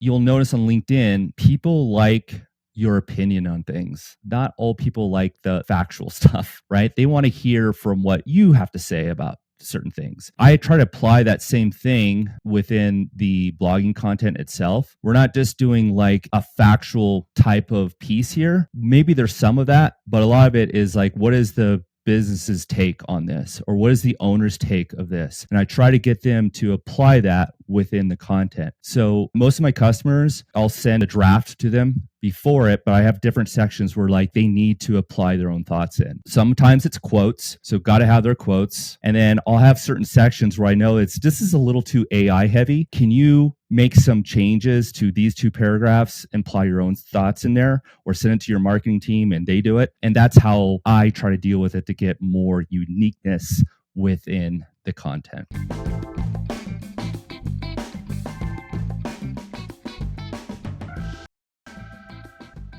you'll notice on LinkedIn, people like your opinion on things. Not all people like the factual stuff, right? They want to hear from what you have to say about certain things. I try to apply that same thing within the blogging content itself. We're not just doing like a factual type of piece here. Maybe there's some of that, but a lot of it is like, what is the business's take on this, or what is the owner's take of this? And I try to get them to apply that within the content. So most of my customers, I'll send a draft to them before it, but I have different sections where like they need to apply their own thoughts in. Sometimes it's quotes, so got to have their quotes. And then I'll have certain sections where I know this is a little too AI heavy. Can you make some changes to these two paragraphs, apply your own thoughts in there, or send it to your marketing team and they do it? And that's how I try to deal with it to get more uniqueness within the content.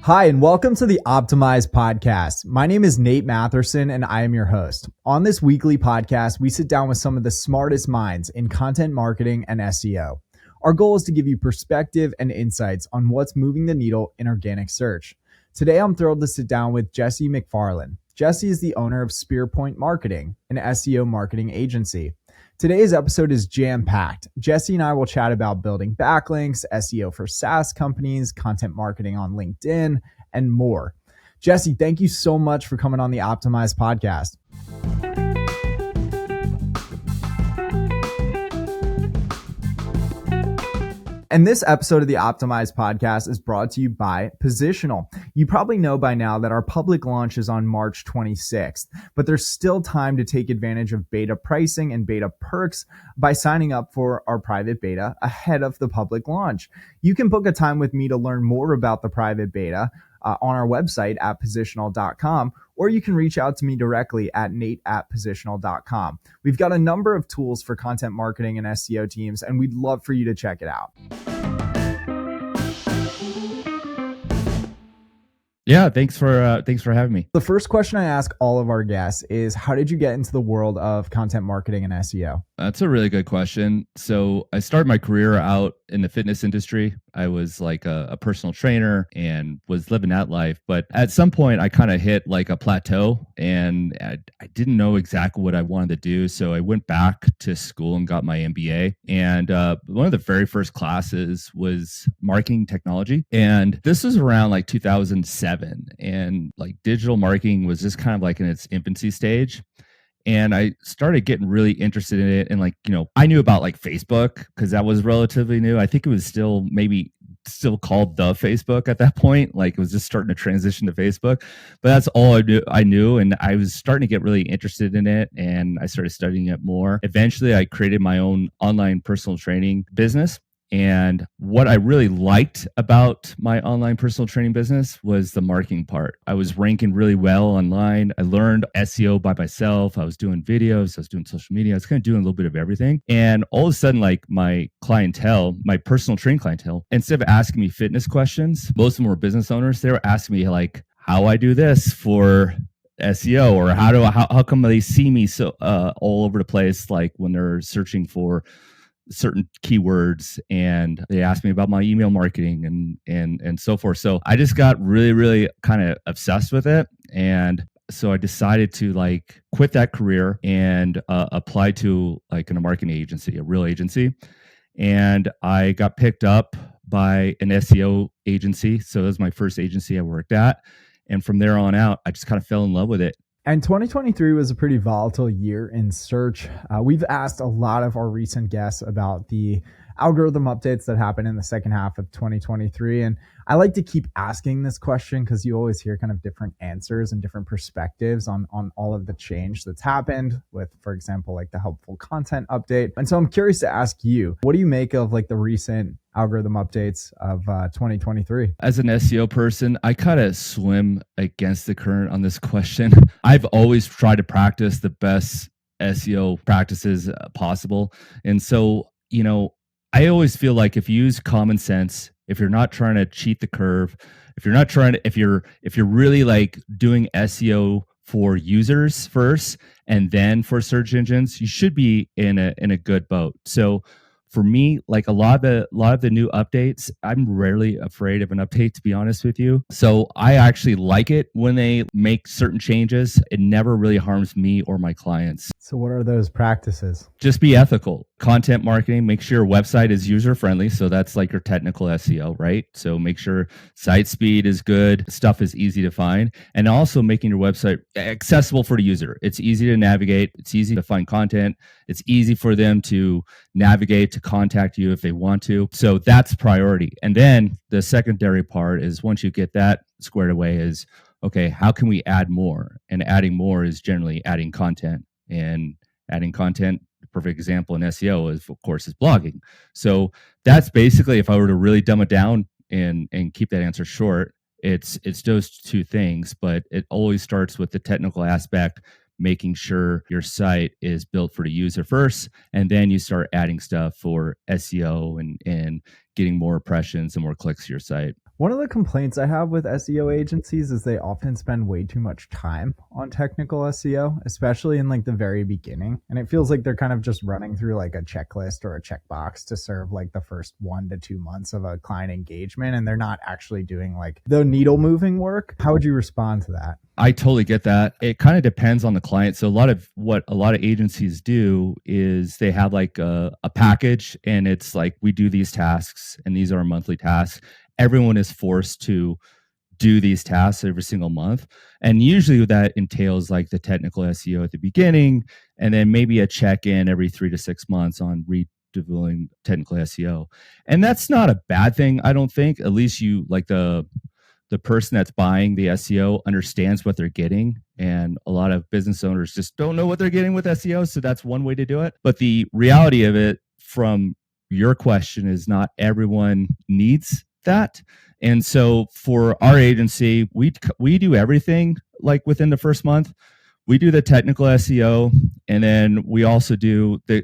Hi, and welcome to the Optimize podcast. My name is Nate Matherson, and I am your host. On this weekly podcast, we sit down with some of the smartest minds in content marketing and SEO. Our goal is to give you perspective and insights on what's moving the needle in organic search. Today, I'm thrilled to sit down with Jesse McFarland. Jesse is the owner of SpearPoint Marketing, an SEO marketing agency. Today's episode is jam-packed. Jesse and I will chat about building backlinks, SEO for SaaS companies, content marketing on LinkedIn, and more. Jesse, thank you so much for coming on the Optimize podcast. And this episode of the Optimize podcast is brought to you by Positional. You probably know by now that our public launch is on March 26th, but there's still time to take advantage of beta pricing and beta perks by signing up for our private beta ahead of the public launch. You can book a time with me to learn more about the private beta on our website at positional.com, or you can reach out to me directly at nate@positional.com. We've got a number of tools for content marketing and SEO teams, and we'd love for you to check it out. Yeah, thanks for having me. The first question I ask all of our guests is, how did you get into the world of content marketing and SEO? That's a really good question. So I started my career out in the fitness industry. I was like a personal trainer and was living that life. But at some point, I kind of hit like a plateau and I didn't know exactly what I wanted to do. So I went back to school and got my MBA. And one of the very first classes was marketing technology. And this was around like 2007. And like digital marketing was just kind of like in its infancy stage. And I started getting really interested in it. And like, I knew about like Facebook because that was relatively new. I think it was still called the Facebook at that point. Like it was just starting to transition to Facebook, but that's all I knew. And I was starting to get really interested in it. And I started studying it more. Eventually I created my own online personal training business. And what I really liked about my online personal training business was the marketing part. I was ranking really well online. I learned SEO by myself. I was doing videos. I was doing social media. I was kind of doing a little bit of everything. And all of a sudden, like my clientele, my personal training clientele, instead of asking me fitness questions, most of them were business owners. They were asking me like, how I do this for SEO, or how come they see me so all over the place, like when they're searching for certain keywords, and they asked me about my email marketing and so forth. So I just got really, really kind of obsessed with it. And so I decided to like quit that career and apply to like in a marketing agency, a real agency. And I got picked up by an SEO agency. So it was my first agency I worked at. And from there on out, I just kind of fell in love with it. And 2023 was a pretty volatile year in search. We've asked a lot of our recent guests about the algorithm updates that happened in the second half of 2023. And I like to keep asking this question because you always hear kind of different answers and different perspectives on all of the change that's happened with, for example, like the helpful content update. And so I'm curious to ask you, what do you make of like the recent algorithm updates of 2023? As an SEO person, I kind of swim against the current on this question. I've always tried to practice the best SEO practices possible. And so, I always feel like if you use common sense, if you're not trying to cheat the curve, if you're really like doing SEO for users first and then for search engines, you should be in a good boat. So for me, like a lot of the new updates, I'm rarely afraid of an update, to be honest with you. So I actually like it when they make certain changes. It never really harms me or my clients. So what are those practices? Just be ethical. Content marketing, make sure your website is user friendly. So that's like your technical SEO, right? So make sure site speed is good, stuff is easy to find, and also making your website accessible for the user. It's easy to navigate, it's easy to find content, it's easy for them to navigate, to contact you if they want to. So that's priority. And then the secondary part is, once you get that squared away, is okay, how can we add more? And adding more is generally adding content. And adding content, the perfect example in SEO is, of course, is blogging. So that's basically, if I were to really dumb it down and keep that answer short, it's those two things. But it always starts with the technical aspect, making sure your site is built for the user first, and then you start adding stuff for SEO and getting more impressions and more clicks to your site. One of the complaints I have with SEO agencies is they often spend way too much time on technical SEO, especially in like the very beginning. And it feels like they're kind of just running through like a checklist or a checkbox to serve like the first 1 to 2 months of a client engagement. And they're not actually doing like the needle moving work. How would you respond to that? I totally get that. It kind of depends on the client. So what a lot of agencies do is they have like a package, and it's like, we do these tasks and these are our monthly tasks. Everyone is forced to do these tasks every single month. And usually that entails like the technical SEO at the beginning, and then maybe a check-in every 3 to 6 months on redeveloping technical SEO. And that's not a bad thing, I don't think. At least you, like, the person that's buying the SEO understands what they're getting. And a lot of business owners just don't know what they're getting with SEO. So that's one way to do it. But the reality of it, from your question, is not everyone needs that. And so for our agency, we do everything like within the first month. We do the technical SEO, and then we also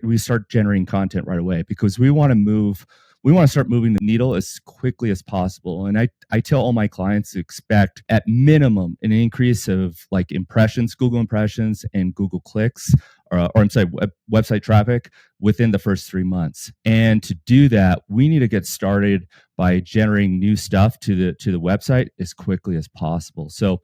we start generating content right away, because we want to start moving the needle as quickly as possible. And I tell all my clients to expect at minimum an increase of like impressions, Google impressions, and Google clicks, or I'm sorry, website traffic within the first 3 months. And to do that, we need to get started by generating new stuff to the website as quickly as possible. So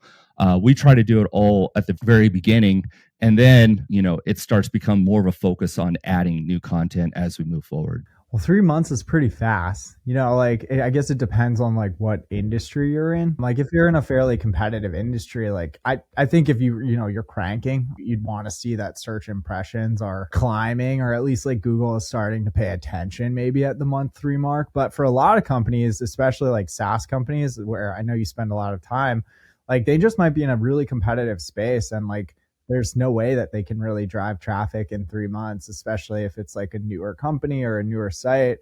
we try to do it all at the very beginning, and then it starts to become more of a focus on adding new content as we move forward. Well, 3 months is pretty fast. Like, I guess it depends on like what industry you're in. Like if you're in a fairly competitive industry, like I think if you're cranking, you'd want to see that search impressions are climbing, or at least like Google is starting to pay attention maybe at the month 3 mark. But for a lot of companies, especially like SaaS companies, where I know you spend a lot of time, like they just might be in a really competitive space, and like there's no way that they can really drive traffic in 3 months, especially if it's like a newer company or a newer site.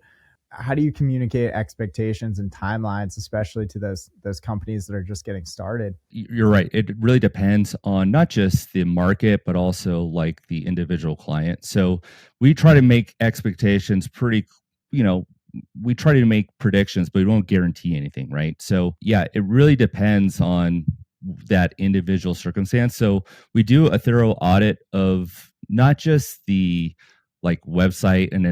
How do you communicate expectations and timelines, especially to those companies that are just getting started? You're right. It really depends on not just the market, but also like the individual client. So we try to make expectations we try to make predictions, but we don't guarantee anything, right? So yeah, it really depends on that individual circumstance. So we do a thorough audit of not just the like website and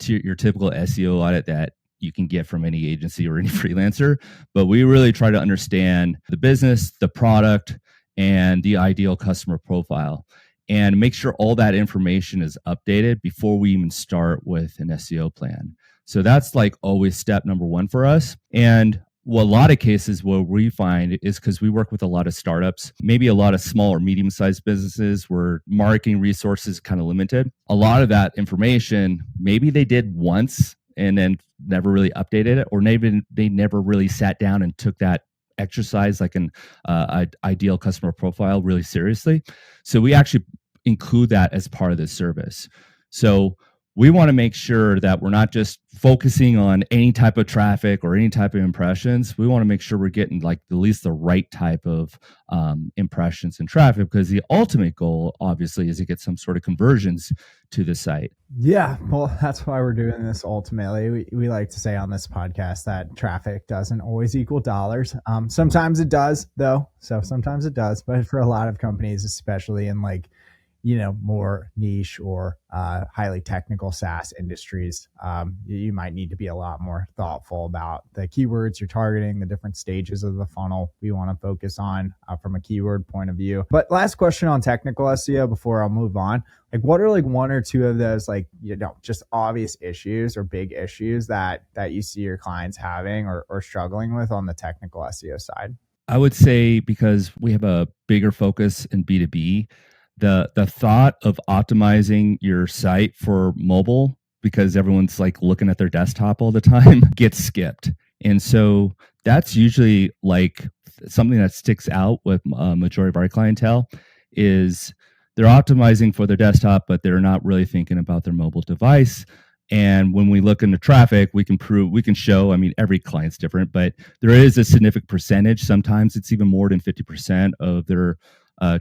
your typical SEO audit that you can get from any agency or any freelancer, but we really try to understand the business, the product, and the ideal customer profile, and make sure all that information is updated before we even start with an SEO plan. So that's like always step number one for us. And a lot of cases what we find is, because we work with a lot of startups, maybe a lot of small or medium-sized businesses where marketing resources kind of limited. A lot of that information, maybe they did once and then never really updated it, or maybe they never really sat down and took that exercise, like an ideal customer profile, really seriously. So we actually include that as part of the service. So we want to make sure that we're not just focusing on any type of traffic or any type of impressions. We want to make sure we're getting like at least the right type of impressions and traffic, because the ultimate goal obviously is to get some sort of conversions to the site. Yeah, well, that's why we're doing this. Ultimately, we like to say on this podcast that traffic doesn't always equal dollars. Sometimes it does, though. So sometimes it does, but for a lot of companies, especially in like more niche or highly technical SaaS industries, you might need to be a lot more thoughtful about the keywords you're targeting, the different stages of the funnel we want to focus on from a keyword point of view. But last question on technical SEO before I'll move on. Like, what are like one or two of those just obvious issues or big issues that you see your clients having or struggling with on the technical SEO side? I would say, because we have a bigger focus in B2B, the thought of optimizing your site for mobile, because everyone's like looking at their desktop all the time, gets skipped. And so that's usually like something that sticks out with a majority of our clientele is they're optimizing for their desktop, but they're not really thinking about their mobile device. And when we look into traffic, we can show, I mean, every client's different, but there is a significant percentage. Sometimes it's even more than 50% of their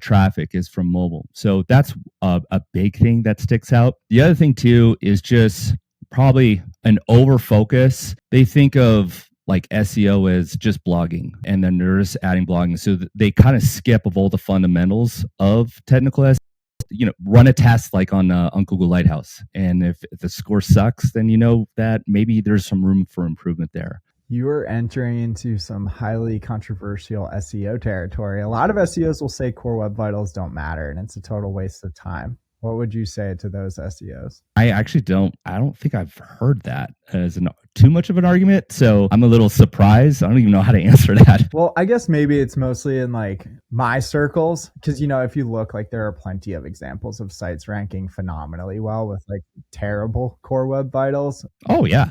traffic is from mobile. So that's a big thing that sticks out. The other thing too is just probably an over focus. They think of like SEO as just blogging, and then they're just adding blogging. So they kind of skip of all the fundamentals of technical SEO. Run a test like on Google Lighthouse, and if the score sucks, then you know that maybe there's some room for improvement there. You are entering into some highly controversial SEO territory. A lot of SEOs will say core web vitals don't matter, and it's a total waste of time. What would you say to those SEOs? I don't think I've heard that as too much of an argument. So I'm a little surprised. I don't even know how to answer that. Well, I guess maybe it's mostly in like my circles, because, if you look, like there are plenty of examples of sites ranking phenomenally well with like terrible core web vitals. Oh, yeah.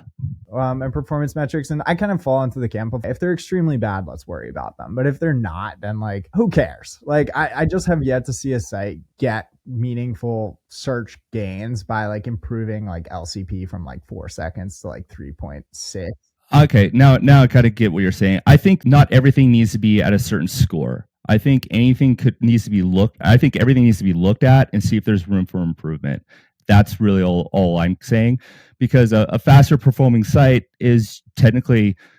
And performance metrics. And I kind of fall into the camp of, if they're extremely bad, let's worry about them. But if they're not, then like, who cares? Like, I just have yet to see a site get meaningful search gains by like improving like LCP from like 4 seconds to like 3.6. Okay, now I kind of get what you're saying. I think not everything needs to be at a certain score. I think everything needs to be looked at and see if there's room for improvement. That's really all I'm saying, because a faster performing site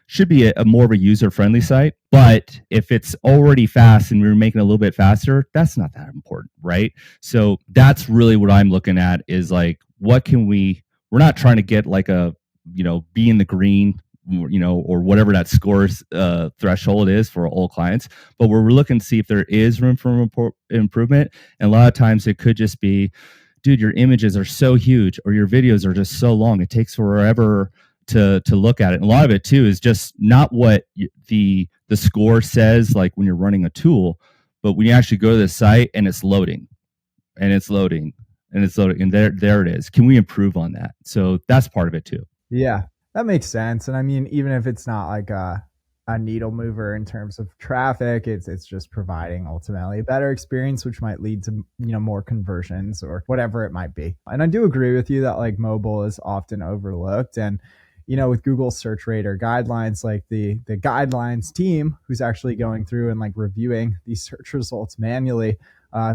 should be a more of a user-friendly site. But if it's already fast and we're making it a little bit faster, that's not that important, right? So that's really what I'm looking at, is like, we're not trying to get like be in the green, or whatever that scores threshold is for all clients, but we're looking to see if there is room for improvement. And a lot of times it could just be, dude, your images are so huge, or your videos are just so long, it takes forever to look at it. And a lot of it too is just not what the score says, like when you're running a tool, but when you actually go to the site and it's loading and it's loading and it's loading, and there it is. Can we improve on that? So that's part of it too. Yeah, that makes sense. And I mean, even if it's not like a needle mover in terms of traffic, it's just providing ultimately a better experience, which might lead to more conversions or whatever it might be. And I do agree with you that like mobile is often overlooked. And with Google search radar guidelines, like the guidelines team who's actually going through and like reviewing these search results manually,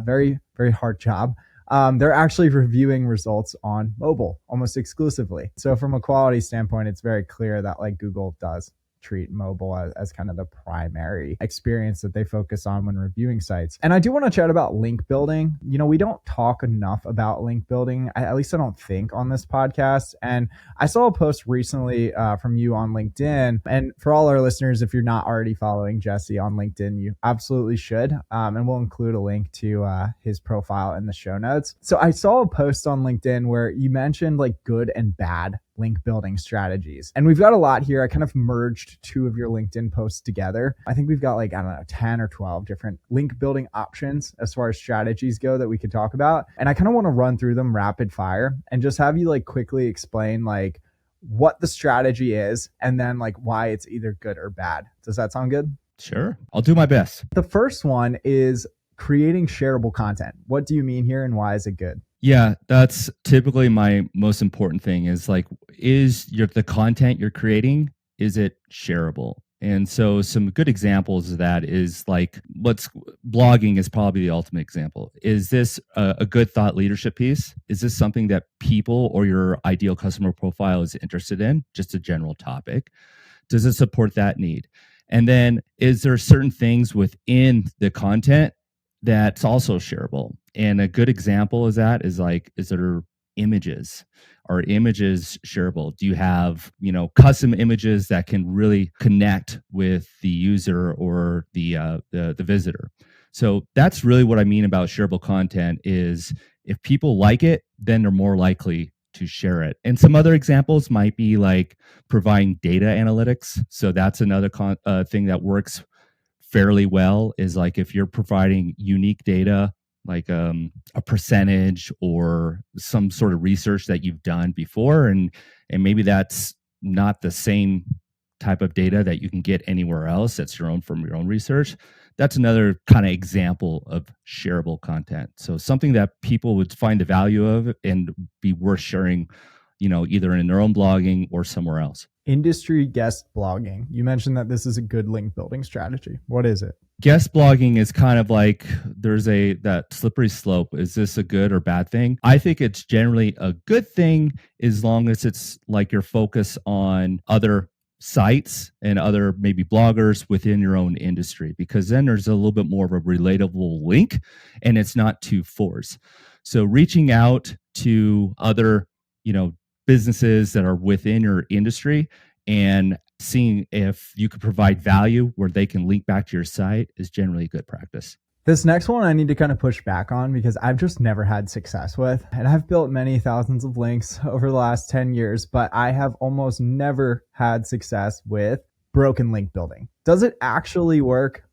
very, very hard job. They're actually reviewing results on mobile almost exclusively. So from a quality standpoint, it's very clear that like Google does treat mobile as kind of the primary experience that they focus on when reviewing sites. And I do want to chat about link building. We don't talk enough about link building, at least I don't think, on this podcast. And I saw a post recently from you on LinkedIn. And for all our listeners, if you're not already following Jesse on LinkedIn, you absolutely should. And we'll include a link to his profile in the show notes. So I saw a post on LinkedIn where you mentioned like good and bad link building strategies. And we've got a lot here. I kind of merged 2 of your LinkedIn posts together. I think we've got like, 10 or 12 different link building options as far as strategies go that we could talk about. And I kind of want to run through them rapid fire and just have you like quickly explain like what the strategy is and then like why it's either good or bad. Does that sound good? Sure. I'll do my best. The first one is creating shareable content. What do you mean here and why is it good? Yeah, that's typically my most important thing, is like, the content you're creating, is it shareable? And so some good examples of that is like, blogging is probably the ultimate example. Is this a good thought leadership piece? Is this something that people or your ideal customer profile is interested in? Just a general topic. Does it support that need? And then is there certain things within the content that's also shareable? And a good example is that is there images? Are images shareable? Do you have, custom images that can really connect with the user or the visitor? So that's really what I mean about shareable content is if people like it, then they're more likely to share it. And some other examples might be like providing data analytics. So that's another thing that works fairly well is like if you're providing unique data like a percentage or some sort of research that you've done before and maybe that's not the same type of data that you can get anywhere else that's your own from your own research. That's another kind of example of shareable content, so something that people would find the value of and be worth sharing, either in their own blogging or somewhere else. Industry guest blogging. You mentioned that this is a good link building strategy. What is it? Guest blogging is kind of like there's that slippery slope. Is this a good or bad thing? I think it's generally a good thing as long as it's like your focus on other sites and other maybe bloggers within your own industry, because then there's a little bit more of a relatable link and it's not too forced. So reaching out to other, businesses that are within your industry and seeing if you could provide value where they can link back to your site is generally a good practice. This next one I need to kind of push back on because I've just never had success with, and I've built many thousands of links over the last 10 years, but I have almost never had success with broken link building. Does it actually work?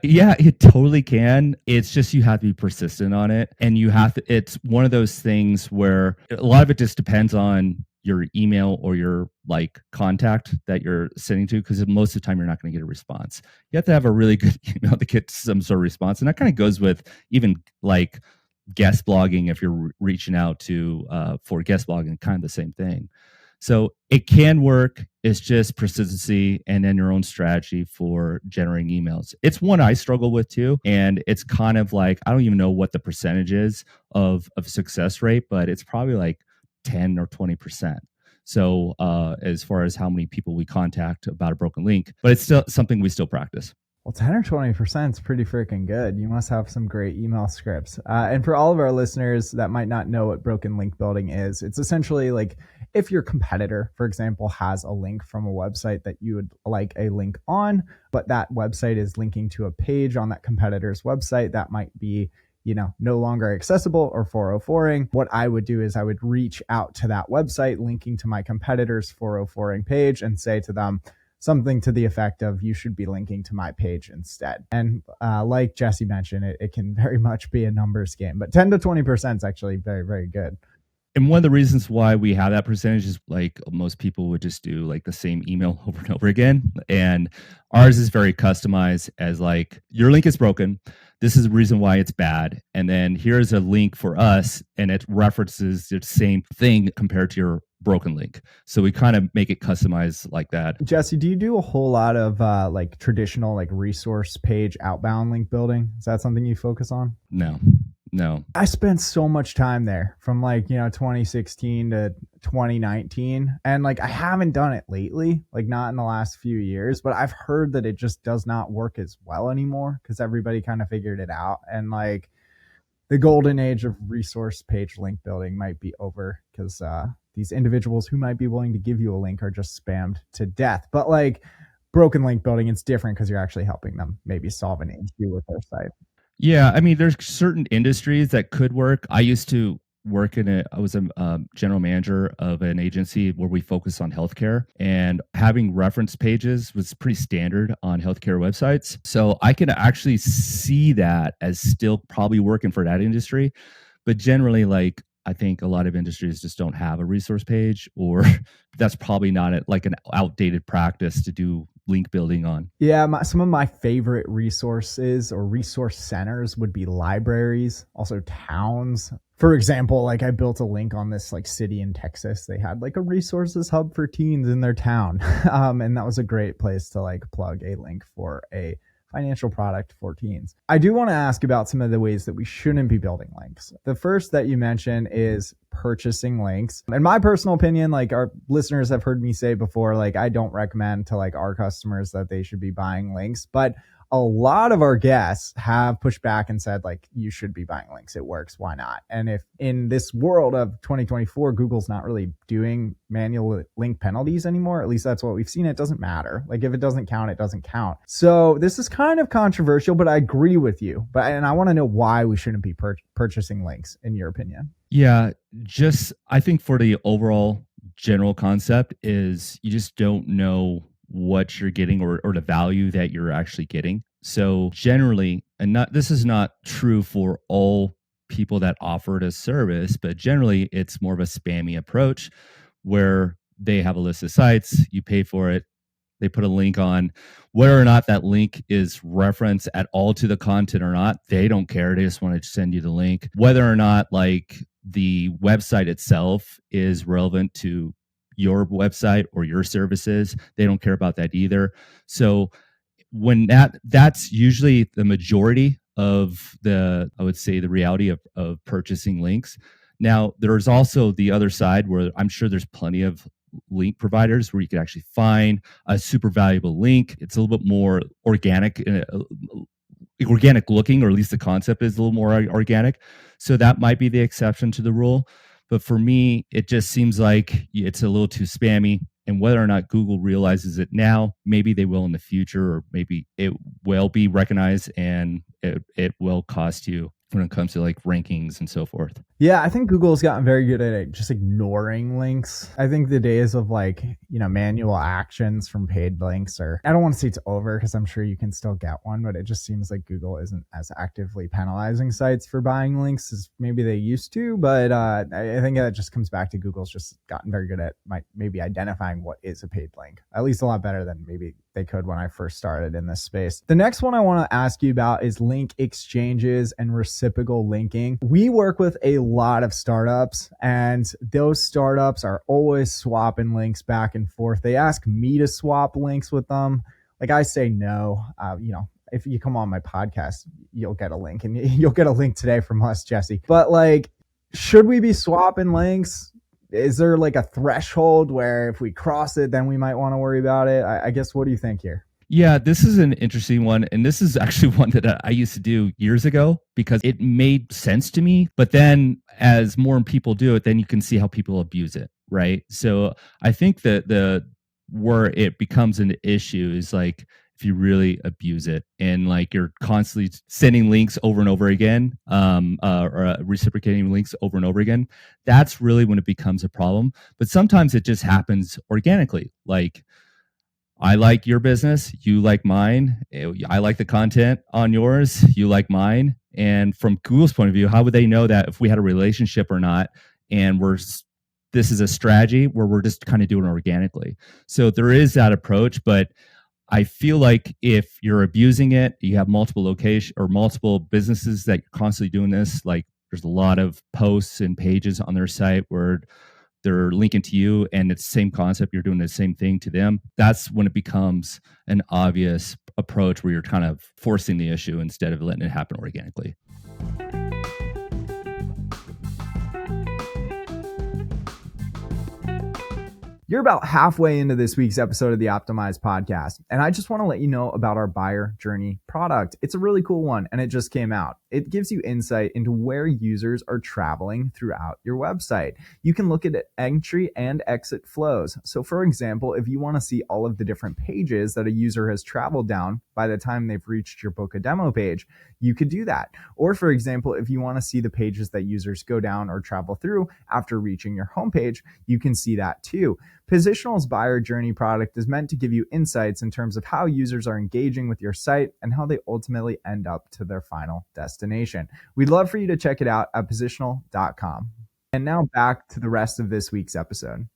Yeah, it totally can. It's just you have to be persistent on it. And it's one of those things where a lot of it just depends on your email or your like contact that you're sending to, because most of the time you're not going to get a response. You have to have a really good email to get some sort of response. And that kind of goes with even like guest blogging. If you're reaching out to for guest blogging, kind of the same thing. So it can work. It's just persistency and then your own strategy for generating emails. It's one I struggle with too. And it's kind of like, I don't even know what the percentage is of success rate, but it's probably like 10 or 20%. So as far as how many people we contact about a broken link, but it's still something we still practice. Well, 10 or 20% is pretty freaking good. You must have some great email scripts. And for all of our listeners that might not know what broken link building is, it's essentially like if your competitor, for example, has a link from a website that you would like a link on, but that website is linking to a page on that competitor's website that might be, no longer accessible or 404ing. What I would do is I would reach out to that website linking to my competitor's 404ing page and say to them, something to the effect of, you should be linking to my page instead. And like Jesse mentioned, it can very much be a numbers game, but 10 to 20% is actually very, very good. And one of the reasons why we have that percentage is like most people would just do like the same email over and over again. And ours is very customized as like, your link is broken. This is the reason why it's bad. And then here's a link for us, and it references the same thing compared to your broken link. So we kind of make it customized like that. Jesse, do you do a whole lot of like traditional like resource page outbound link building? Is that something you focus on? No. I spent so much time there from 2016 to 2019. And I haven't done it lately, not in the last few years, but I've heard that it just does not work as well anymore because everybody kind of figured it out. And the golden age of resource page link building might be over because these individuals who might be willing to give you a link are just spammed to death. But broken link building, it's different because you're actually helping them maybe solve an issue with their site. Yeah, I mean, there's certain industries that could work. I used to work I was a general manager of an agency where we focus on healthcare, and having reference pages was pretty standard on healthcare websites. So I can actually see that as still probably working for that industry. But generally, I think a lot of industries just don't have a resource page, or that's probably not an outdated practice to do link building on. Yeah, some of my favorite resources or resource centers would be libraries, also towns. For example, I built a link on this city in Texas. They had a resources hub for teens in their town. And that was a great place to plug a link for a financial product for teens. I do want to ask about some of the ways that we shouldn't be building links. The first that you mentioned is purchasing links. In my personal opinion, our listeners have heard me say before, I don't recommend to our customers that they should be buying links, but a lot of our guests have pushed back and said, like, you should be buying links. It works. Why not? And if in this world of 2024, Google's not really doing manual link penalties anymore, at least that's what we've seen, it doesn't matter. Like, if it doesn't count, it doesn't count. So this is kind of controversial, but I agree with you. And I want to know why we shouldn't be purchasing links, in your opinion. Yeah, just I think for the overall general concept is you just don't know what you're getting or the value that you're actually getting. So generally, and not this is not true for all people that offered a service, but generally it's more of a spammy approach where they have a list of sites, you pay for it, they put a link on. Whether or not that link is reference at all to the content or not, they don't care. They just want to send you the link. Whether or not like the website itself is relevant to your website or your services, they don't care about that either. So when that's usually the majority of the, I would say, the reality of purchasing links. Now, there's also the other side where I'm sure there's plenty of link providers where you can actually find a super valuable link. It's a little bit more organic looking, or at least the concept is a little more organic. So that might be the exception to the rule. But for me, it just seems like it's a little too spammy. And whether or not Google realizes it now, maybe they will in the future, or maybe it will be recognized and it will cost you when it comes to like rankings and so forth. Yeah, I think Google's gotten very good at just ignoring links. I think the days of like, manual actions from paid links I don't want to say it's over, because I'm sure you can still get one, but it just seems like Google isn't as actively penalizing sites for buying links as maybe they used to. But I think that just comes back to Google's just gotten very good at maybe identifying what is a paid link, at least a lot better than maybe they could when I first started in this space. The next one I want to ask you about is link exchanges and reciprocal linking. We work with a lot of startups, and those startups are always swapping links back and forth. They ask me to swap links with them. Like, I say no. If you come on my podcast, you'll get a link, and you'll get a link today from us, Jesse. But like, should we be swapping links? Is there like a threshold where if we cross it, then we might want to worry about it? I guess, what do you think here? Yeah, this is an interesting one. And this is actually one that I used to do years ago because it made sense to me. But then as more people do it, then you can see how people abuse it, right? So I think that where it becomes an issue is like if you really abuse it and like you're constantly sending links over and over again, or reciprocating links over and over again, that's really when it becomes a problem. But sometimes it just happens organically. Like, I like your business, you like mine. I like the content on yours, you like mine. And from Google's point of view, how would they know that if we had a relationship or not? And this is a strategy where we're just kind of doing it organically. So there is that approach, but I feel like if you're abusing it, you have multiple locations or multiple businesses that you're constantly doing this. Like, there's a lot of posts and pages on their site where they're linking to you and it's the same concept, you're doing the same thing to them. That's when it becomes an obvious approach where you're kind of forcing the issue instead of letting it happen organically. You're about halfway into this week's episode of the Optimized Podcast, and I just want to let you know about our buyer journey product. It's a really cool one, and it just came out. It gives you insight into where users are traveling throughout your website. You can look at entry and exit flows. So for example, if you want to see all of the different pages that a user has traveled down by the time they've reached your book a demo page, you could do that. Or for example, if you want to see the pages that users go down or travel through after reaching your homepage, you can see that too. Positional's buyer journey product is meant to give you insights in terms of how users are engaging with your site and how they ultimately end up to their final destination. We'd love for you to check it out at positional.com. And now back to the rest of this week's episode.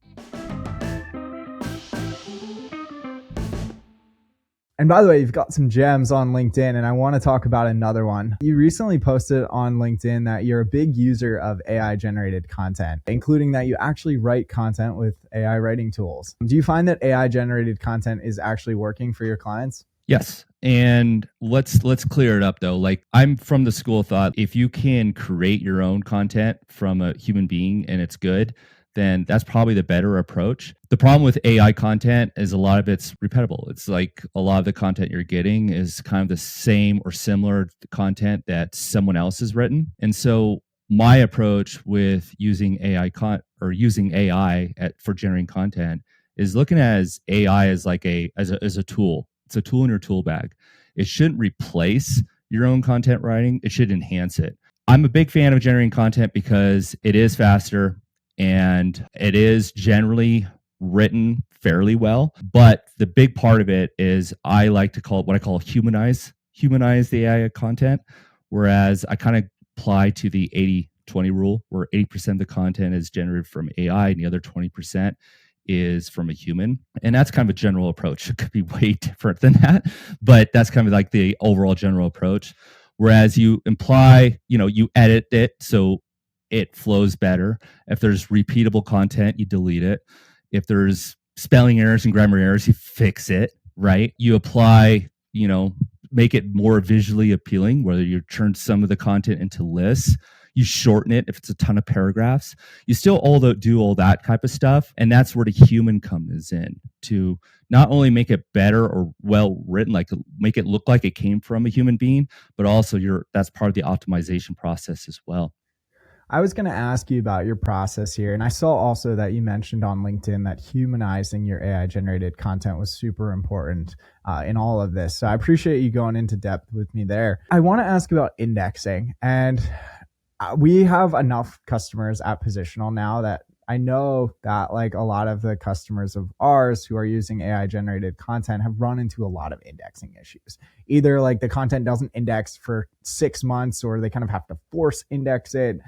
And by the way, you've got some gems on LinkedIn, and I want to talk about another one. You recently posted on LinkedIn that you're a big user of AI-generated content, including that you actually write content with AI writing tools. Do you find that AI-generated content is actually working for your clients? Yes. And let's clear it up though. Like, I'm from the school of thought, if you can create your own content from a human being and it's good, then that's probably the better approach. The problem with AI content is a lot of it's repeatable. It's like a lot of the content you're getting is kind of the same or similar content that someone else has written. And so my approach with using using AI for generating content is looking at as AI as like as a tool. It's a tool in your tool bag. It shouldn't replace your own content writing. It should enhance it. I'm a big fan of generating content because it is faster and it is generally written fairly well. But the big part of it is I like to call it what I call humanize the AI content, whereas I kind of apply to the 80-20 rule, where 80% of the content is generated from AI and the other 20% is from a human. And that's kind of a general approach. It could be way different than that, but that's kind of like the overall general approach. Whereas you imply, you edit it so it flows better. If there's repeatable content, you delete it. If there's spelling errors and grammar errors, you fix it, right? You apply, make it more visually appealing, whether you turn some of the content into lists, you shorten it if it's a ton of paragraphs. You still do all that type of stuff. And that's where the human comes in to not only make it better or well written, like make it look like it came from a human being, but also that's part of the optimization process as well. I was going to ask you about your process here. And I saw also that you mentioned on LinkedIn that humanizing your AI generated content was super important in all of this. So I appreciate you going into depth with me there. I want to ask about indexing. And we have enough customers at Positional now that I know that like a lot of the customers of ours who are using AI generated content have run into a lot of indexing issues. Either like the content doesn't index for 6 months, or they kind of have to force index it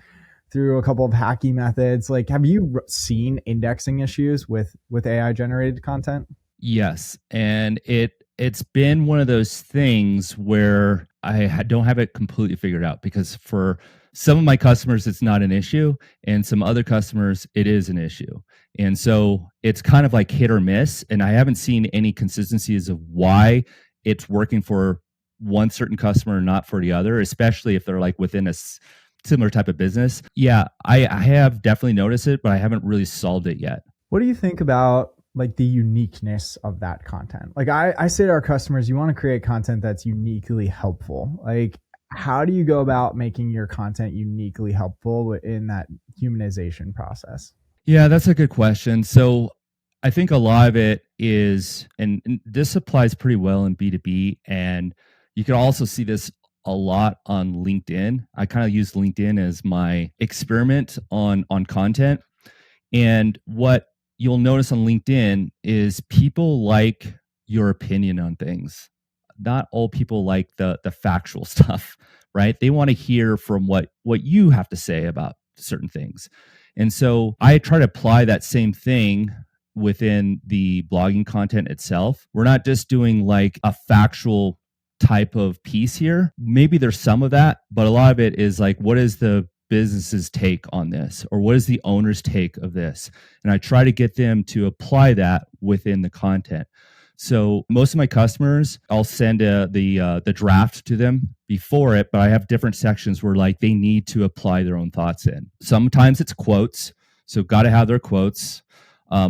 through a couple of hacky methods. Like, have you seen indexing issues with AI generated content? Yes. And it's been one of those things where I don't have it completely figured out, because for some of my customers, it's not an issue, and some other customers, it is an issue. And so it's kind of like hit or miss. And I haven't seen any consistencies of why it's working for one certain customer and not for the other, especially if they're like within a similar type of business. Yeah, I have definitely noticed it, but I haven't really solved it yet. What do you think about like the uniqueness of that content? Like I say to our customers, you want to create content that's uniquely helpful. Like, how do you go about making your content uniquely helpful in that humanization process? Yeah, that's a good question. So I think a lot of it is, and this applies pretty well in B2B, and you can also see this a lot on LinkedIn. I kind of use LinkedIn as my experiment on content. And what you'll notice on LinkedIn is people like your opinion on things. Not all people like the factual stuff, right? They want to hear from what you have to say about certain things. And so I try to apply that same thing within the blogging content itself. We're not just doing like a factual type of piece here. Maybe there's some of that, but a lot of it is like, what is the business's take on this, or what is the owner's take of this? And I try to get them to apply that within the content. So most of my customers, I'll send the draft to them before it, but I have different sections where like they need to apply their own thoughts in. Sometimes it's quotes, so got to have their quotes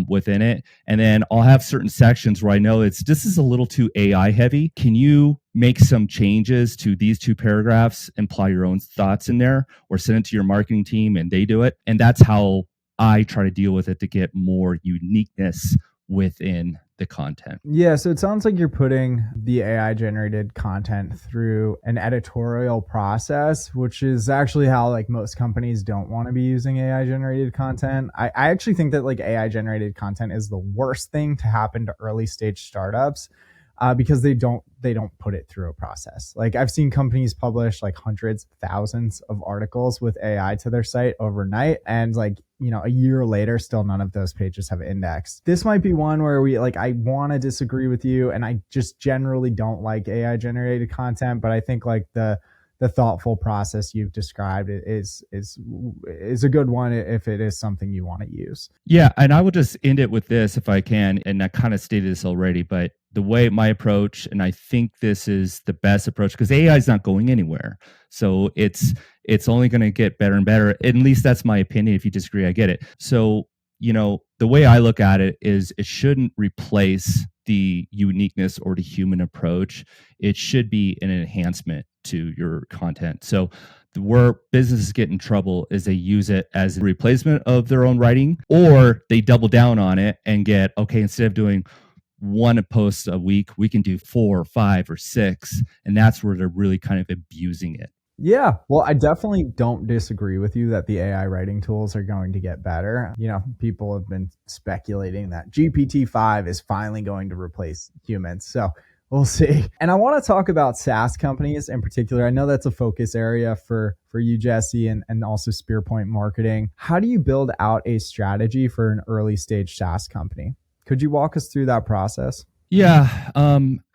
within it. And then I'll have certain sections where I know this is a little too AI heavy. Can you make some changes to these 2 paragraphs, apply your own thoughts in there, or send it to your marketing team and they do it? And that's how I try to deal with it to get more uniqueness within the content. Yeah, so it sounds like you're putting the AI generated content through an editorial process, which is actually how like most companies don't want to be using AI generated content. I actually think that like AI generated content is the worst thing to happen to early stage startups. Because they don't put it through a process. Like I've seen companies publish like hundreds, thousands of articles with AI to their site overnight, and like, a year later, still none of those pages have indexed. This might be one where I want to disagree with you, and I just generally don't like AI generated content, but I think like the thoughtful process you've described is a good one if it is something you want to use. Yeah, and I will just end it with this if I can, and I kind of stated this already, but the way my approach, and I think this is the best approach, because AI is not going anywhere. So it's only going to get better and better. At least that's my opinion. If you disagree, I get it. So The way I look at it is it shouldn't replace the uniqueness or the human approach. It should be an enhancement to your content. So where businesses get in trouble is they use it as a replacement of their own writing, or they double down on it and get, okay, instead of doing one post a week, we can do 4 or 5 or 6. And that's where they're really kind of abusing it. Yeah, well, I definitely don't disagree with you that the AI writing tools are going to get better. People have been speculating that GPT-5 is finally going to replace humans. So we'll see. And I want to talk about SaaS companies in particular. I know that's a focus area for you, Jesse, and also SpearPoint Marketing. How do you build out a strategy for an early stage SaaS company? Could you walk us through that process? Yeah,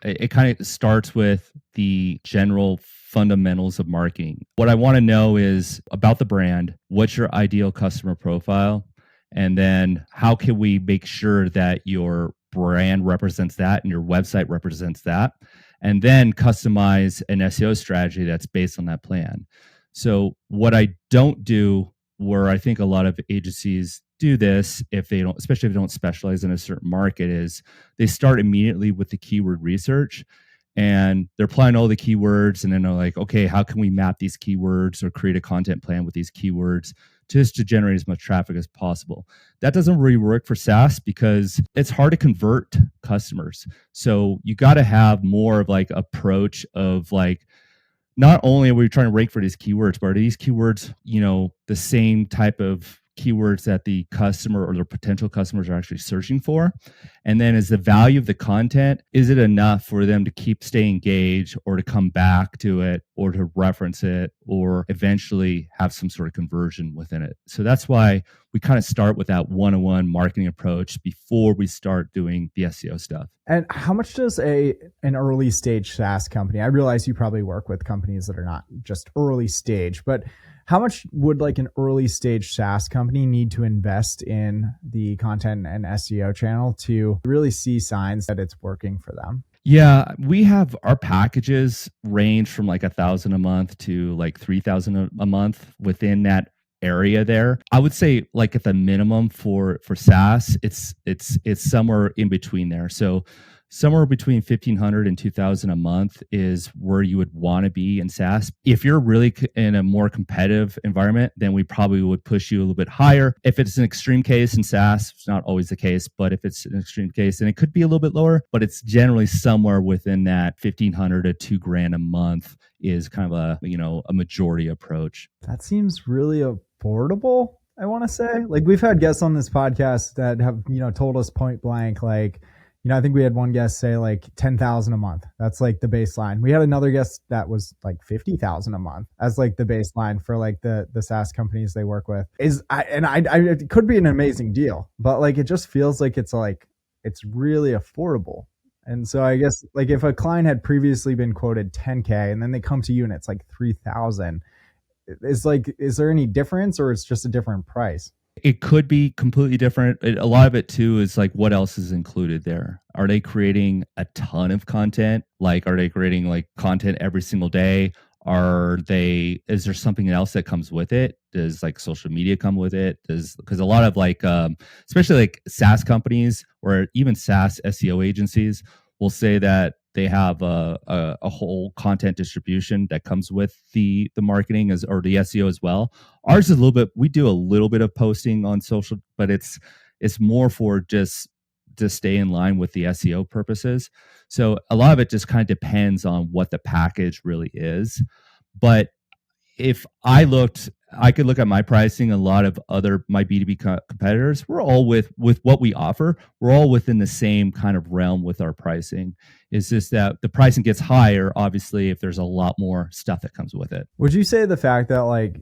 it kind of starts with the general fundamentals of marketing. What I want to know is about the brand, what's your ideal customer profile, and then how can we make sure that your brand represents that and your website represents that, and then customize an SEO strategy that's based on that plan. So what I don't do, where I think a lot of agencies do this, if they don't, especially if they don't specialize in a certain market, is they start immediately with the keyword research and they're applying all the keywords, and then they're like, okay, how can we map these keywords or create a content plan with these keywords just to generate as much traffic as possible? That doesn't really work for SaaS because it's hard to convert customers. So you got to have more of like approach of like, not only are we trying to rank for these keywords, but are these keywords, the same type of keywords that the customer or their potential customers are actually searching for? And then is the value of the content, is it enough for them to keep staying engaged or to come back to it or to reference it or eventually have some sort of conversion within it? So that's why we kind of start with that one-on-one marketing approach before we start doing the SEO stuff. And how much does an early stage SaaS company, I realize you probably work with companies that are not just early stage, but how much would like an early stage SaaS company need to invest in the content and SEO channel to really see signs that it's working for them? Yeah, we have our packages range from like 1,000 a month to like 3,000 a month within that area there. I would say like at the minimum for SaaS, it's somewhere in between there. So somewhere between 1,500 and 2,000 a month is where you would want to be in SaaS. If you're really in a more competitive environment, then we probably would push you a little bit higher. If it's an extreme case in SaaS, it's not always the case, but if it's an extreme case, then it could be a little bit lower, but it's generally somewhere within that 1,500 to $2,000 a month is kind of a majority approach. That seems really affordable, I want to say. Like we've had guests on this podcast that have, told us point blank, like, I think we had one guest say like 10,000 a month. That's like the baseline. We had another guest that was like 50,000 a month as like the baseline for like the SaaS companies they work with. It could be an amazing deal, but like it just feels like it's really affordable. And so I guess like if a client had previously been quoted 10K and then they come to you and it's like 3,000, is there any difference or it's just a different price? It could be completely different. A lot of it too is like what else is included there. Are they creating a ton of content? Like, are they creating like content every single day? Is there something else that comes with it? Does like social media come with it? Because a lot of like, especially like SaaS companies or even SaaS SEO agencies will say that they have a whole content distribution that comes with the marketing or the SEO as well. Ours is a little bit, we do a little bit of posting on social, but it's more for just to stay in line with the SEO purposes. So a lot of it just kind of depends on what the package really is. But if I could look at my pricing, a lot of my B2B competitors, we're all with what we offer, we're all within the same kind of realm with our pricing. It's just that the pricing gets higher, obviously, if there's a lot more stuff that comes with it. Would you say the fact that like,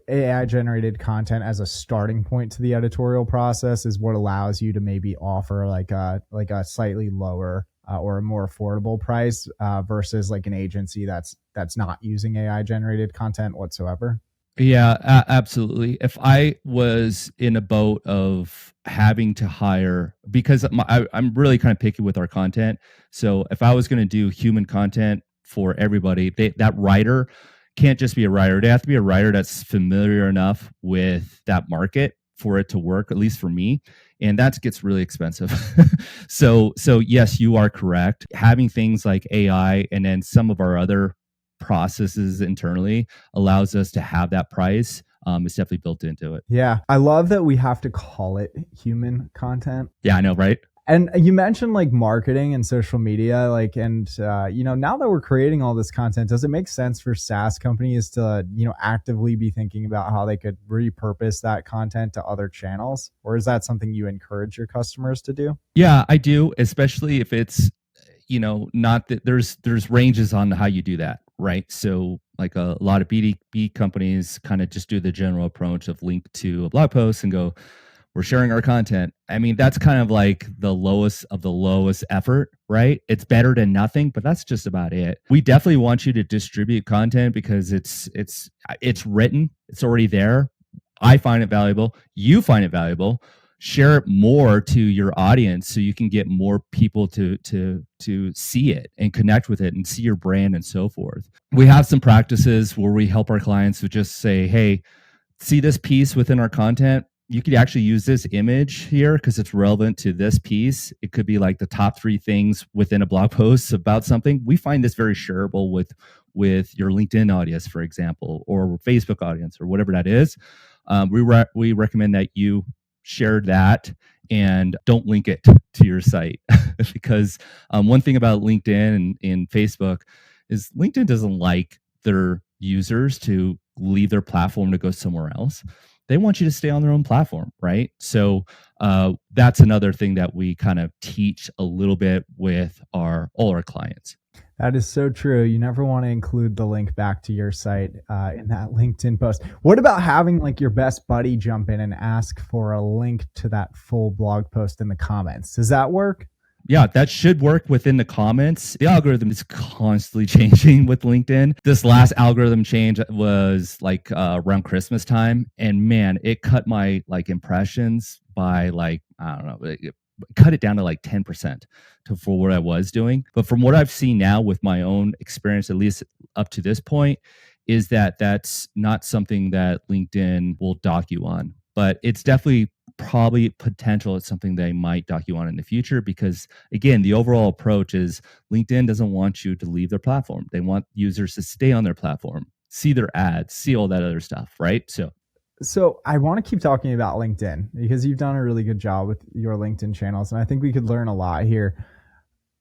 AI generated content as a starting point to the editorial process is what allows you to maybe offer like a slightly lower or a more affordable price versus like an agency that's not using AI generated content whatsoever? Yeah, absolutely. If I was in a boat of having to hire, because I'm really kind of picky with our content. So if I was going to do human content for everybody, that writer can't just be a writer. They have to be a writer that's familiar enough with that market for it to work, at least for me. And that gets really expensive. So yes, you are correct. Having things like AI and then some of our other processes internally allows us to have that price. It's definitely built into it. Yeah. I love that we have to call it human content. Yeah, I know, right? And you mentioned like marketing and social media, like, and now that we're creating all this content, does it make sense for SaaS companies to, actively be thinking about how they could repurpose that content to other channels? Or is that something you encourage your customers to do? Yeah, I do, especially if it's, not that there's ranges on how you do that, right? So like a lot of B2B companies kind of just do the general approach of link to a blog post and go, we're sharing our content. I mean, that's kind of like the lowest of the lowest effort, right? It's better than nothing, but that's just about it. We definitely want you to distribute content because it's written, it's already there. I find it valuable. You find it valuable. Share it more to your audience so you can get more people to see it and connect with it and see your brand and so forth. We have some practices where we help our clients to just say, hey, see this piece within our content. You could actually use this image here because it's relevant to this piece. It could be like the top 3 things within a blog post about something. We find this very shareable with your LinkedIn audience, for example, or Facebook audience, or whatever that is. We recommend that you share that and don't link it to your site because one thing about LinkedIn and Facebook is LinkedIn doesn't like their users to leave their platform to go somewhere else. They want you to stay on their own platform, right? So that's another thing that we kind of teach a little bit with all our clients. That is so true. You never want to include the link back to your site in that LinkedIn post. What about having like your best buddy jump in and ask for a link to that full blog post in the comments? Does that work? Yeah, that should work within the comments. The algorithm is constantly changing with LinkedIn. This last algorithm change was like around Christmas time. And man, it cut my like impressions by like, I don't know, it cut it down to like 10% for what I was doing. But from what I've seen now with my own experience, at least up to this point, is that that's not something that LinkedIn will dock you on. But it's definitely probably potential it's something they might dock you on in the future because again the overall approach is LinkedIn doesn't want you to leave their platform. They want users to stay on their platform, see their ads, see all that other stuff, right? So I want to keep talking about LinkedIn because you've done a really good job with your LinkedIn channels and I think we could learn a lot here.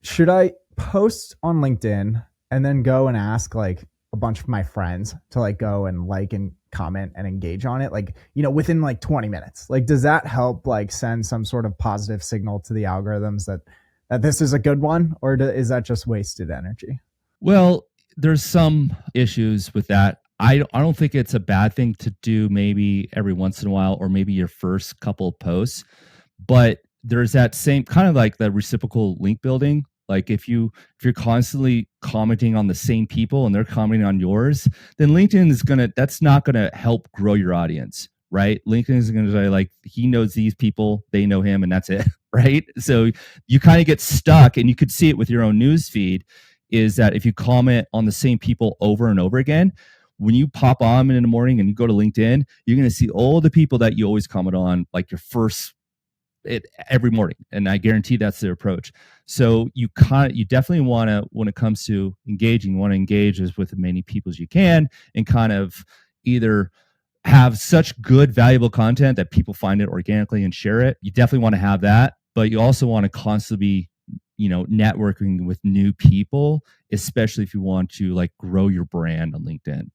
Should I post on LinkedIn and then go and ask like a bunch of my friends to like go and like and comment and engage on it, like, within like 20 minutes? Like, does that help like send some sort of positive signal to the algorithms that this is a good one, or is that just wasted energy? Well, there's some issues with that. I don't think it's a bad thing to do maybe every once in a while or maybe your first couple of posts, but there's that same kind of like the reciprocal link building. Like if you're constantly commenting on the same people and they're commenting on yours, then LinkedIn that's not gonna help grow your audience, right? LinkedIn is gonna say like he knows these people, they know him, and that's it, right? So you kind of get stuck, and you could see it with your own news feed. Is that if you comment on the same people over and over again, when you pop on in the morning and you go to LinkedIn, you're gonna see all the people that you always comment on, like your first every morning, and I guarantee that's their approach. So you definitely want to, when it comes to engaging, you want to engage as with as many people as you can, and kind of either have such good valuable content that people find it organically and share it. You definitely want to have that, but you also want to constantly be networking with new people, especially if you want to like grow your brand on LinkedIn.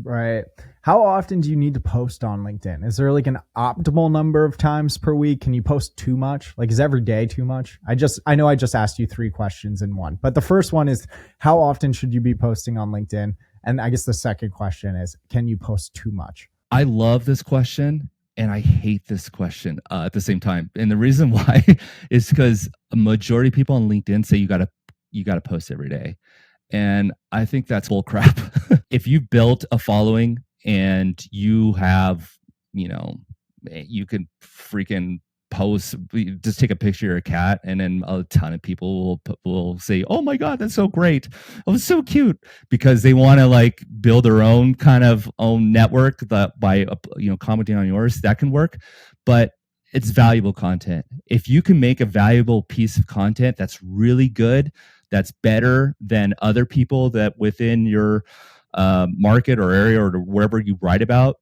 Right. How often do you need to post on LinkedIn? Is there like an optimal number of times per week? Can you post too much? Like, is every day too much? I know I just asked you 3 questions in one, but the first one is how often should you be posting on LinkedIn? And I guess the second question is, can you post too much? I love this question and I hate this question at the same time. And the reason why is because a majority of people on LinkedIn say you gotta post every day. And I think that's bull crap. If you've built a following and you have, you can freaking post, just take a picture of your cat, and then a ton of people will say, "Oh my God, that's so great! Oh, it's so cute," because they want to like build their own kind of own network that by commenting on yours that can work, but it's valuable content. If you can make a valuable piece of content that's really good, that's better than other people that within your market or area or wherever you write about,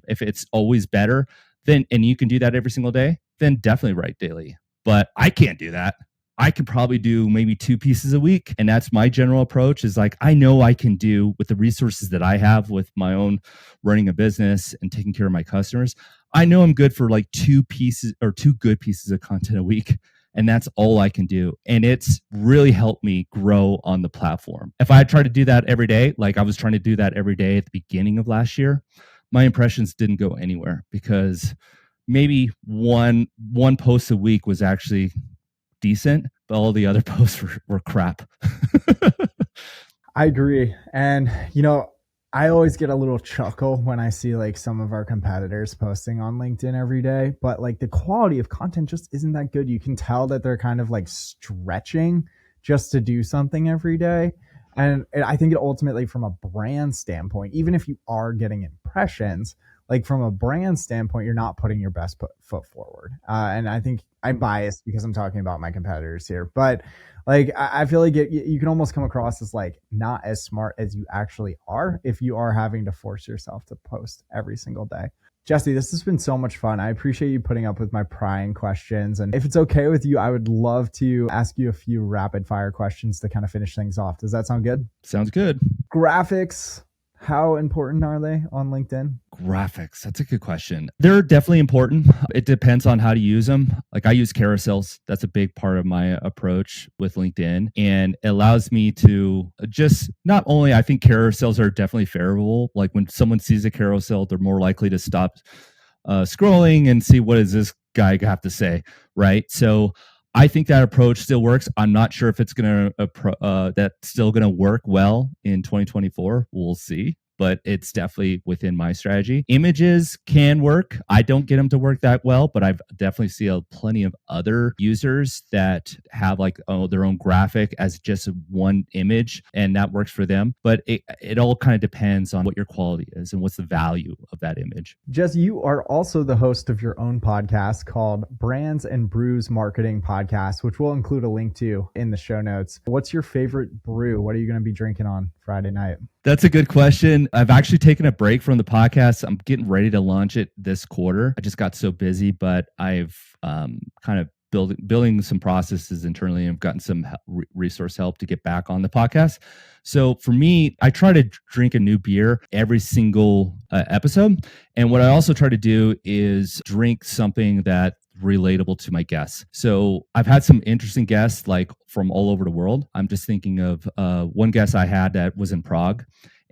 if it's always better, then and you can do that every single day, then definitely write daily. But I can't do that. I could probably do maybe 2 pieces a week. And that's my general approach is like, I know I can do with the resources that I have with my own running a business and taking care of my customers. I know I'm good for like 2 pieces or 2 good pieces of content a week. And that's all I can do. And it's really helped me grow on the platform. If I tried to do that every day, like I was trying to do that every day at the beginning of last year, my impressions didn't go anywhere because maybe one post a week was actually decent, but all the other posts were crap. I agree. And, I always get a little chuckle when I see like some of our competitors posting on LinkedIn every day, but like the quality of content just isn't that good. You can tell that they're kind of like stretching just to do something every day. And I think it ultimately, from a brand standpoint, even if you are getting impressions, like from a brand standpoint, you're not putting your best foot forward. And I think I'm biased because I'm talking about my competitors here, but like I feel like you can almost come across as like not as smart as you actually are if you are having to force yourself to post every single day. Jesse, this has been so much fun. I appreciate you putting up with my prying questions. And if it's okay with you, I would love to ask you a few rapid fire questions to kind of finish things off. Does that sound good? Sounds good. Graphics, how important are they on LinkedIn? Graphics, that's a good question. They're definitely important. It depends on how to use them. Like I use carousels. That's a big part of my approach with LinkedIn. And it allows me to just not only, I think carousels are definitely favorable. Like when someone sees a carousel, they're more likely to stop scrolling and see what does this guy have to say, right? So I think that approach still works. I'm not sure if it's that's still gonna work well in 2024. We'll see, but it's definitely within my strategy. Images can work. I don't get them to work that well, but I've definitely seen plenty of other users that have like their own graphic as just one image, and that works for them. But it all kind of depends on what your quality is and what's the value of that image. Jesse, you are also the host of your own podcast called Brands and Brews Marketing Podcast, which we'll include a link to in the show notes. What's your favorite brew? What are you going to be drinking on Friday night? That's a good question. I've actually taken a break from the podcast. I'm getting ready to launch it this quarter. I just got so busy, but I've kind of building some processes internally. I've gotten some resource help to get back on the podcast. So for me, I try to drink a new beer every single episode. And what I also try to do is drink something that relatable to my guests. So I've had some interesting guests like from all over the world. I'm just thinking of one guest I had that was in Prague.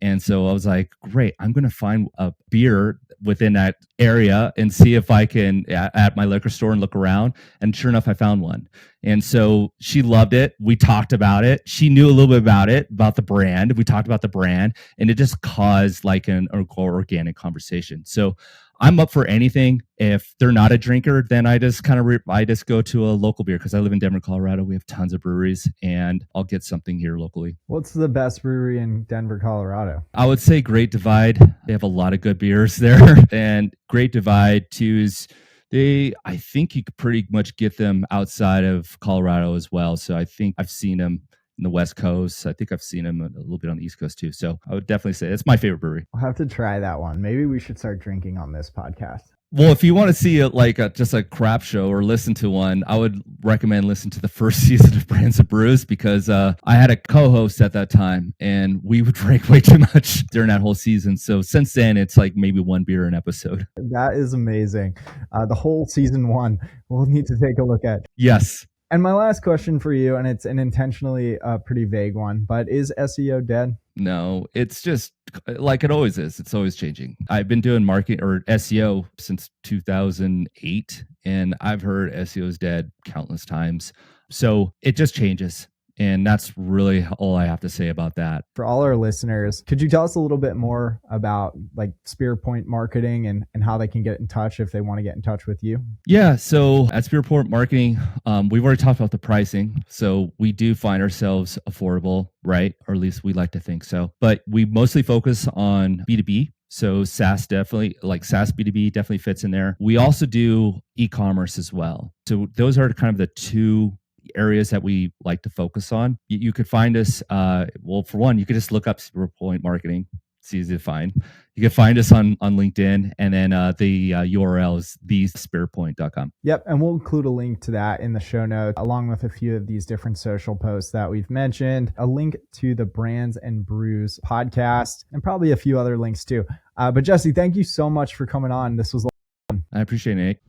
And so I was like, great, I'm going to find a beer within that area and see if I can at my liquor store and look around. And sure enough, I found one. And so she loved it. We talked about it. She knew a little bit about the brand. We talked about the brand, and it just caused like an organic conversation. So I'm up for anything. If they're not a drinker, then I just kind of I just go to a local beer because I live in Denver, Colorado. We have tons of breweries, and I'll get something here locally. What's the best brewery in Denver, Colorado? I would say Great Divide. They have a lot of good beers there, and Great Divide too is I think you could pretty much get them outside of Colorado as well. So I think I've seen them in the West Coast. I think I've seen them a little bit on the East Coast too. So I would definitely say it's my favorite brewery. I'll have to try that one. Maybe we should start drinking on this podcast. Well, if you want to see just a crap show or listen to one, I would recommend listening to the first season of Brands and Brews because I had a co-host at that time and we would drink way too much during that whole season. So since then, it's like maybe one beer an episode. That is amazing. The whole season 1, we'll need to take a look at. Yes. And my last question for you, and it's an intentionally pretty vague one, but is SEO dead? No, it's just like it always is. It's always changing. I've been doing marketing or SEO since 2008, and I've heard SEO is dead countless times. So it just changes. And that's really all I have to say about that. For all our listeners, could you tell us a little bit more about like SpearPoint marketing and how they can get in touch if they want to get in touch with you? Yeah. So at SpearPoint Marketing, we've already talked about the pricing. So we do find ourselves affordable, right? Or at least we like to think so. But we mostly focus on B2B. So SaaS definitely, like SaaS B2B definitely fits in there. We also do e-commerce as well. So those are kind of the two areas that we like to focus on. You could find us, well, for one, you could just look up SpearPoint Marketing. It's easy to find. You can find us on LinkedIn, and then the URL is thespearpoint.com. Yep. And we'll include a link to that in the show notes, along with a few of these different social posts that we've mentioned, a link to the Brands and Brews podcast, and probably a few other links too. But Jesse, thank you so much for coming on. This was fun. I appreciate it, Nick.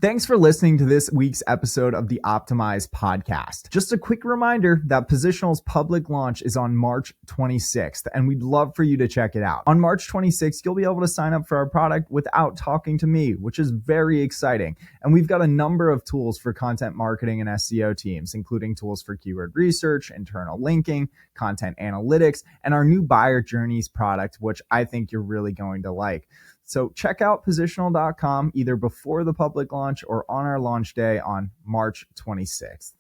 Thanks for listening to this week's episode of the Optimize podcast. Just a quick reminder that Positional's public launch is on March 26th, and we'd love for you to check it out. On March 26th, you'll be able to sign up for our product without talking to me, which is very exciting. And we've got a number of tools for content marketing and SEO teams, including tools for keyword research, internal linking, content analytics, and our new Buyer Journeys product, which I think you're really going to like. So check out positional.com either before the public launch or on our launch day on March 26th.